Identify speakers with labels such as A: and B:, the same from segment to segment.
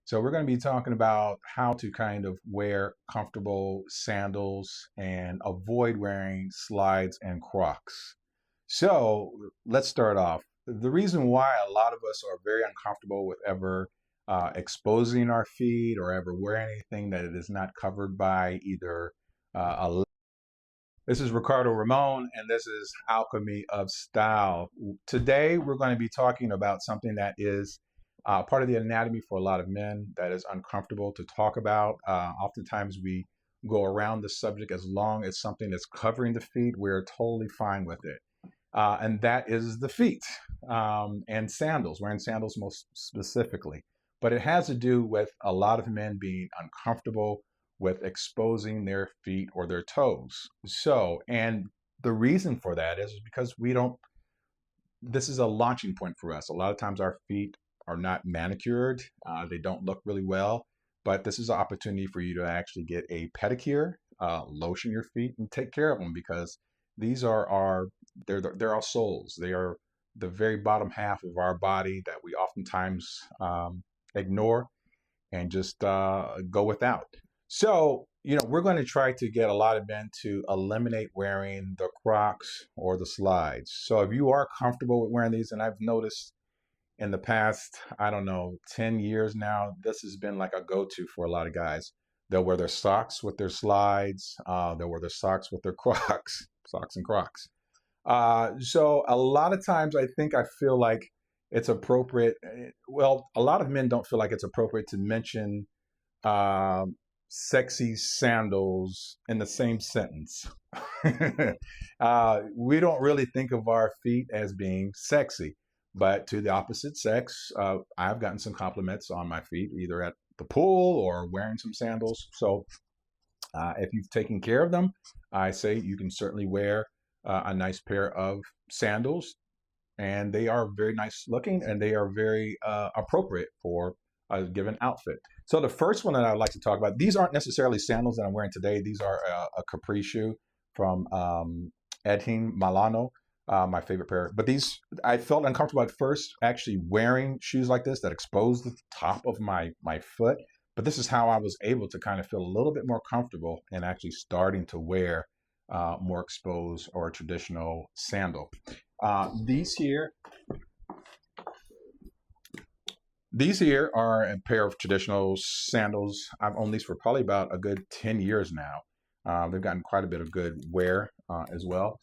A: So we're going to be talking about how to kind of wear comfortable sandals and avoid wearing slides and Crocs. So let's start off. The reason why a lot of us are very uncomfortable with ever exposing our feet or ever wearing anything that it is not covered by either a. This is Ricardo Ramon, and this is Alchemy of Style. Today, we're going to be talking about something that is part of the anatomy for a lot of men that is uncomfortable to talk about. Oftentimes, we go around the subject as long as something is covering the feet, we're totally fine with it. And that is the feet and sandals, wearing sandals most specifically. But it has to do with a lot of men being uncomfortable with exposing their feet or their toes. So, and the reason for that is because we don't, this is a launching point for us. A lot of times our feet are not manicured, they don't look really well, but this is an opportunity for you to actually get a pedicure, lotion your feet, and take care of them because these are they're our soles. They are the very bottom half of our body that we oftentimes ignore and just go without. So, we're going to try to get a lot of men to eliminate wearing the Crocs or the slides. So, if you are comfortable with wearing these, and I've noticed in the past, I don't know, 10 years now, this has been like a go to for a lot of guys. They'll wear their socks with their slides, they'll wear their socks with their Crocs, socks and Crocs. So, a lot of times, I feel like it's appropriate. Well, a lot of men don't feel like it's appropriate to mention uh, sexy sandals in the same sentence. We don't really think of our feet as being sexy, but to the opposite sex, I've gotten some compliments on my feet, either at the pool or wearing some sandals. So if you've taken care of them, I say you can certainly wear a nice pair of sandals, and they are very nice looking and they are very appropriate for a given outfit. So the first one that I'd like to talk about, these aren't necessarily sandals that I'm wearing today. These are a capri shoe from Edhine Milano, my favorite pair. But these, I felt uncomfortable at first actually wearing shoes like this that expose the top of my foot. But this is how I was able to kind of feel a little bit more comfortable and actually starting to wear more exposed or traditional sandal. These here These here are a pair of traditional sandals. I've owned these for probably about a good 10 years now. They've gotten quite a bit of good wear as well.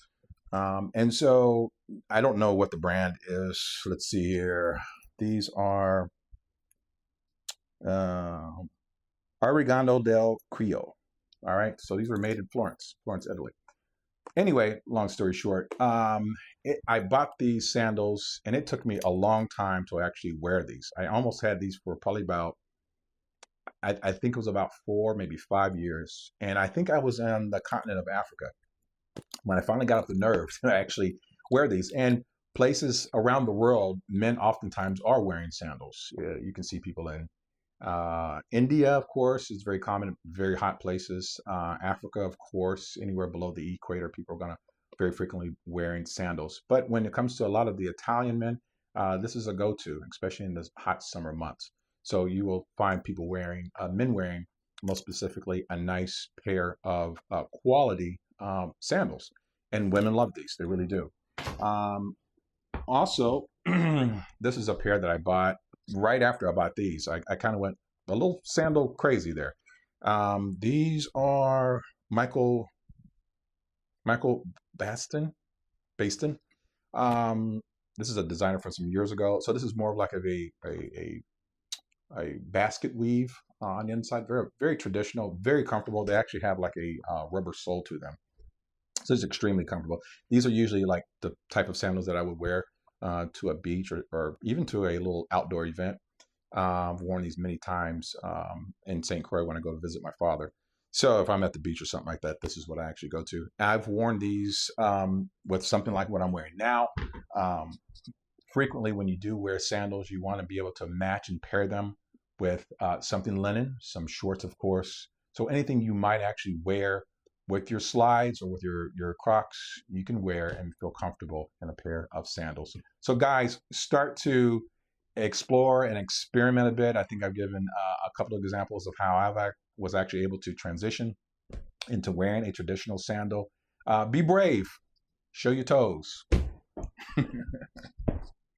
A: And so I don't know what the brand is. Let's see here. These are uh, Oregano del Quio. All right. So these were made in Florence, Italy. Anyway, long story short, I bought these sandals and it took me a long time to actually wear these. I almost had these for probably about, I think it was about 4, maybe 5 years. And I think I was in the continent of Africa when I finally got up the nerve to actually wear these. And places around the world, men oftentimes are wearing sandals. You can see people in India, of course, is very common, very hot places. Africa, of course, anywhere below the equator, people are going to very frequently wearing sandals. But when it comes to a lot of the Italian men, this is a go-to, especially in the hot summer months. So you will find people wearing, men wearing, most specifically, a nice pair of quality sandals. And women love these, they really do. Um, Also, this is a pair that I bought right after I bought these. I kind of went a little sandal crazy there. These are Michael Baston. Um, this is a designer from some years ago. So this is more of like a basket weave on the inside. Very very traditional, very comfortable. They actually have like a rubber sole to them. So it's extremely comfortable. These are usually like the type of sandals that I would wear to a beach or even to a little outdoor event. I've worn these many times in St. Croix when I go to visit my father. So if I'm at the beach or something like that, this is what I actually go to. I've worn these with something like what I'm wearing now. Um, Frequently, when you do wear sandals, you want to be able to match and pair them with something linen, some shorts, of course. So anything you might actually wear with your slides or with your Crocs, you can wear and feel comfortable in a pair of sandals. So guys, start to explore and experiment a bit. I think I've given a couple of examples of how was actually able to transition into wearing a traditional sandal. Be brave. Show your toes.